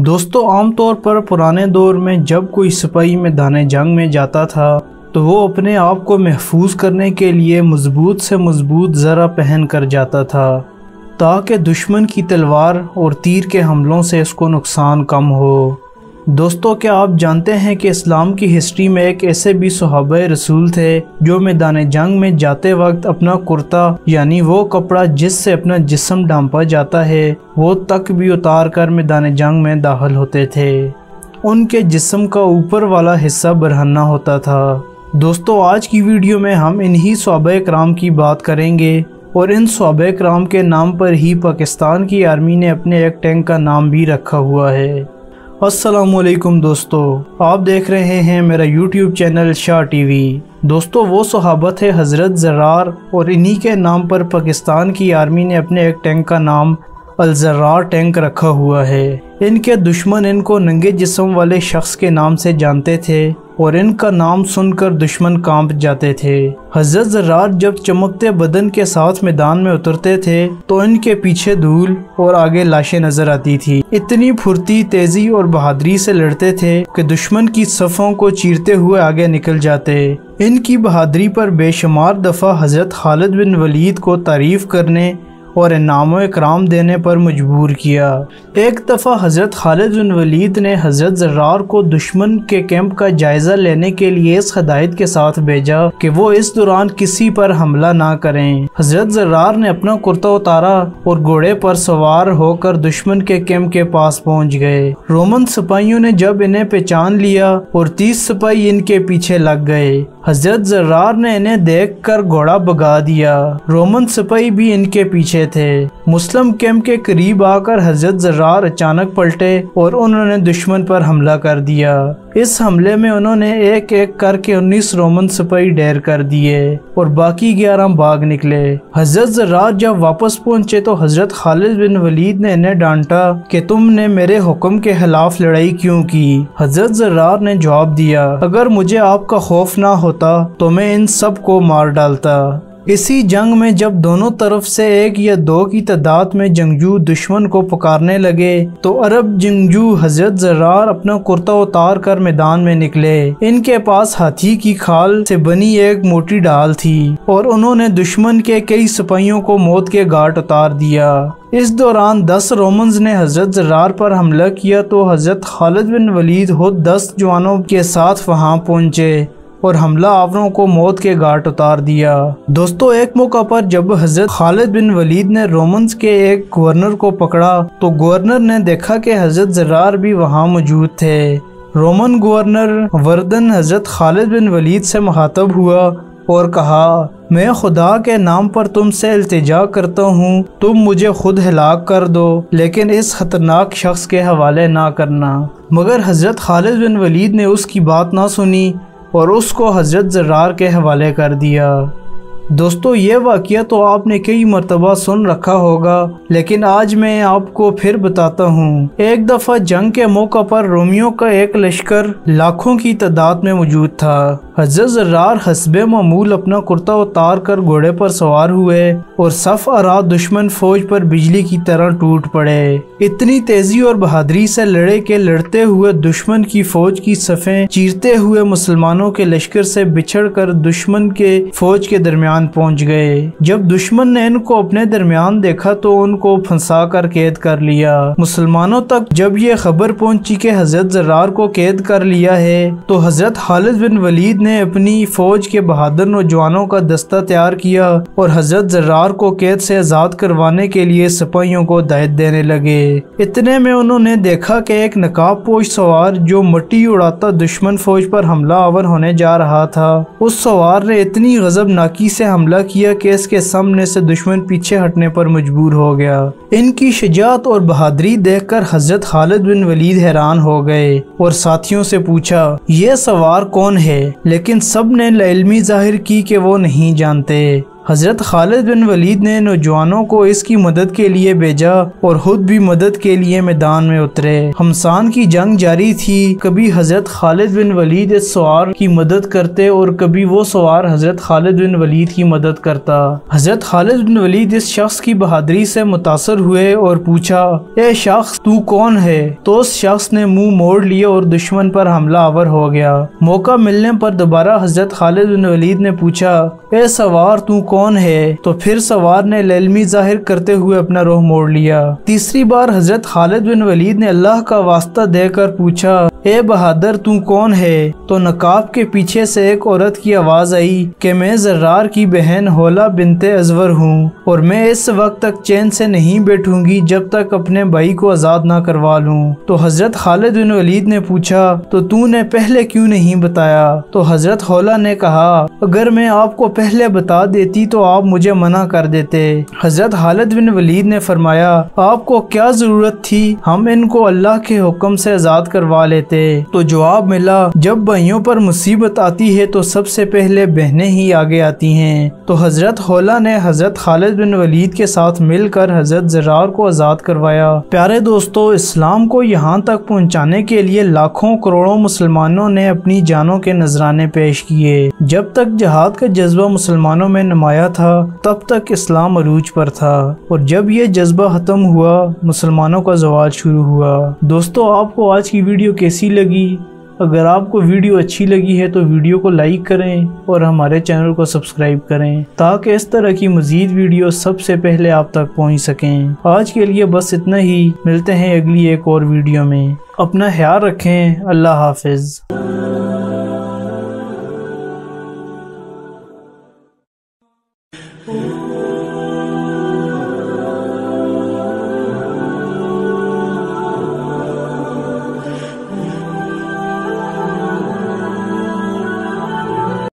دوستو عام طور پر پرانے دور میں جب کوئی سپاہی میدان جنگ میں جاتا تھا تو وہ اپنے آپ کو محفوظ کرنے کے لیے مضبوط سے مضبوط زرہ پہن کر جاتا تھا تاکہ دشمن کی تلوار اور تیر کے حملوں سے اس کو نقصان کم ہو۔ دوستو کیا آپ جانتے ہیں کہ اسلام کی ہسٹری میں ایک ایسے بھی صحابہ رسول تھے جو میدان جنگ میں جاتے وقت اپنا کرتا یعنی وہ کپڑا جس سے اپنا جسم ڈھانپا جاتا ہے وہ تک بھی اتار کر میدان جنگ میں داخل ہوتے تھے۔ ان کے جسم کا اوپر والا حصہ برہنہ ہوتا تھا۔ دوستو آج کی ویڈیو میں ہم انہی صحابہ کرام کی بات کریں گے اور ان صحابہ کرام کے نام پر ہی پاکستان کی آرمی نے اپنے ایک ٹینک کا نام بھی رکھا ہوا ہے۔ السلام علیکم دوستو، آپ دیکھ رہے ہیں میرا یوٹیوب چینل شاہ ٹی وی۔ دوستو وہ صحابہ تھے حضرت زرار اور انہی کے نام پر پاکستان کی آرمی نے اپنے ایک ٹینک کا نام الزرار ٹینک رکھا ہوا ہے۔ ان کے دشمن ان کو ننگے جسم والے شخص کے نام سے جانتے تھے اور ان کا نام سن کر دشمن کانپ جاتے تھے۔ حضرت زرار جب چمکتے بدن کے ساتھ میدان میں اترتے تھے تو ان کے پیچھے دھول اور آگے لاشیں نظر آتی تھی۔ اتنی پھرتی، تیزی اور بہادری سے لڑتے تھے کہ دشمن کی صفوں کو چیرتے ہوئے آگے نکل جاتے۔ ان کی بہادری پر بے شمار دفعہ حضرت خالد بن ولید کو تعریف کرنے اور انعام و اکرام دینے پر مجبور کیا۔ ایک دفعہ حضرت خالد بن ولید نے حضرت زرار کو دشمن کے کیمپ کا جائزہ لینے کے لیے اس ہدایت کے ساتھ بھیجا کہ وہ اس دوران کسی پر حملہ نہ کریں۔ حضرت زرار نے اپنا کرتا اتارا اور گھوڑے پر سوار ہو کر دشمن کے کیمپ کے پاس پہنچ گئے۔ رومن سپاہیوں نے جب انہیں پہچان لیا اور 30 سپاہی ان کے پیچھے لگ گئے۔ حضرت زرار نے انہیں دیکھ کر گھوڑا بھگا دیا۔ رومن سپاہی بھی ان کے پیچھے تھے۔ مسلم کیمپ کے قریب آ کر حضرت زرار اچانک پلٹے اور انہوں نے دشمن پر حملہ کر دیا۔ اس حملے میں انہوں نے ایک ایک کر کے 19 رومن سپاہی ڈھیر کر دیے اور باقی 11 بھاگ نکلے۔ حضرت زرار جب واپس پہنچے تو حضرت خالد بن ولید نے انہیں ڈانٹا کہ تم نے میرے حکم کے خلاف لڑائی کیوں کی؟ حضرت زرار نے جواب دیا، اگر مجھے آپ کا خوف نہ ہوتا تو میں ان سب کو مار ڈالتا۔ اسی جنگ میں جب دونوں طرف سے 1 یا 2 کی تعداد میں جنگجو دشمن کو پکارنے لگے تو عرب جنگجو حضرت زرار اپنا کرتا اتار کر میدان میں نکلے۔ ان کے پاس ہاتھی کی کھال سے بنی ایک موٹی ڈھال تھی اور انہوں نے دشمن کے کئی سپاہیوں کو موت کے گھاٹ اتار دیا۔ اس دوران 10 رومنز نے حضرت زرار پر حملہ کیا تو حضرت خالد بن ولید خود 10 جوانوں کے ساتھ وہاں پہنچے اور حملہ آوروں کو موت کے گھاٹ اتار دیا۔ دوستو ایک موقع پر جب حضرت خالد بن ولید نے رومنز کے ایک گورنر کو پکڑا تو گورنر نے دیکھا کہ حضرت زرار بھی وہاں موجود تھے۔ رومن گورنر وردن حضرت خالد بن ولید سے مخاطب ہوا اور کہا، میں خدا کے نام پر تم سے التجا کرتا ہوں، تم مجھے خود ہلاک کر دو لیکن اس خطرناک شخص کے حوالے نہ کرنا۔ مگر حضرت خالد بن ولید نے اس کی بات نہ سنی اور اس کو حضرت زرار کے حوالے کر دیا۔ دوستو یہ واقعہ تو آپ نے کئی مرتبہ سن رکھا ہوگا لیکن آج میں آپ کو پھر بتاتا ہوں۔ ایک دفعہ جنگ کے موقع پر رومیوں کا ایک لشکر لاکھوں کی تعداد میں موجود تھا۔ حضرت زرار حسب معمول اپنا کرتا اتار کر گھوڑے پر سوار ہوئے اور صف آرا دشمن فوج پر بجلی کی طرح ٹوٹ پڑے۔ اتنی تیزی اور بہادری سے لڑے کہ لڑتے ہوئے دشمن کی فوج کی صفیں چیرتے ہوئے مسلمانوں کے لشکر سے بچھڑ کر دشمن کے فوج کے درمیان پہنچ گئے۔ جب دشمن نے ان کو اپنے درمیان دیکھا تو ان کو پھنسا کر قید کر لیا۔ مسلمانوں تک جب یہ خبر پہنچی کہ حضرت زرار کو قید کر لیا ہے تو حضرت خالد بن ولید نے اپنی فوج کے بہادر نوجوانوں کا دستہ تیار کیا اور حضرت زرار کو قید سے آزاد کروانے کے لیے سپاہیوں کو ہدایت دینے لگے۔ اتنے میں انہوں نے دیکھا کہ ایک نقاب پوش سوار جو مٹی اڑاتا دشمن فوج پر حملہ آور ہونے جا رہا تھا، اس سوار نے اتنی غضبناکی سے حملہ کیا کہ اس کے سامنے سے دشمن پیچھے ہٹنے پر مجبور ہو گیا۔ ان کی شجاعت اور بہادری دیکھ کر حضرت خالد بن ولید حیران ہو گئے اور ساتھیوں سے پوچھا، یہ سوار کون ہے؟ لیکن سب نے علمی ظاہر کی کہ وہ نہیں جانتے۔ حضرت خالد بن ولید نے نوجوانوں کو اس کی مدد کے لیے بھیجا اور خود بھی مدد کے لیے میدان میں اترے۔ ہمسان کی جنگ جاری تھی، کبھی حضرت خالد بن ولید اس سوار کی مدد کرتے اور کبھی وہ سوار حضرت خالد بن ولید کی مدد کرتا۔ حضرت خالد بن ولید اس شخص کی بہادری سے متاثر ہوئے اور پوچھا، اے شخص تو کون ہے؟ تو اس شخص نے منہ موڑ لیا اور دشمن پر حملہ آور ہو گیا۔ موقع ملنے پر دوبارہ حضرت خالد بن ولید نے پوچھا، اے سوار تو کون ہے؟ تو پھر سوار نے للمی ظاہر کرتے ہوئے اپنا رخ موڑ لیا۔ تیسری بار حضرت خالد بن ولید نے اللہ کا واسطہ دے کر پوچھا، اے بہادر تو کون ہے؟ تو نقاب کے پیچھے سے ایک عورت کی آواز آئی کہ میں زرار کی بہن حولہ بنت ازور ہوں اور میں اس وقت تک چین سے نہیں بیٹھوں گی جب تک اپنے بھائی کو آزاد نہ کروا لوں۔ تو حضرت خالد بن ولید نے پوچھا، تو نے پہلے کیوں نہیں بتایا؟ تو حضرت حولہ نے کہا، اگر میں آپ کو پہلے بتا دیتی تو آپ مجھے منع کر دیتے۔ حضرت خالد بن ولید نے فرمایا، آپ کو کیا ضرورت تھی؟ ہم ان کو اللہ کے حکم سے آزاد کروا لیتے۔ تو جواب ملا، جب بھائیوں پر مصیبت آتی ہے تو سب سے پہلے بہنیں ہی آگے آتی ہیں۔ تو حضرت حولہ نے حضرت خالد بن ولید کے ساتھ مل کر حضرت زرار کو آزاد کروایا۔ پیارے دوستو، اسلام کو یہاں تک پہنچانے کے لیے لاکھوں کروڑوں مسلمانوں نے اپنی جانوں کے نذرانے پیش کیے۔ جب تک جہاد کا جذبہ مسلمانوں میں نمایاں تھا تب تک اسلام عروج پر تھا، اور جب یہ جذبہ ختم ہوا مسلمانوں کا زوال شروع ہوا۔ دوستو، آپ کو آج کی ویڈیو کیسی لگی؟ اگر آپ کو ویڈیو اچھی لگی ہے تو ویڈیو کو لائک کریں اور ہمارے چینل کو سبسکرائب کریں تاکہ اس طرح کی مزید ویڈیو سب سے پہلے آپ تک پہنچ سکیں۔ آج کے لیے بس اتنا ہی، ملتے ہیں اگلی ایک اور ویڈیو میں۔ اپنا خیال رکھیں، اللہ حافظ۔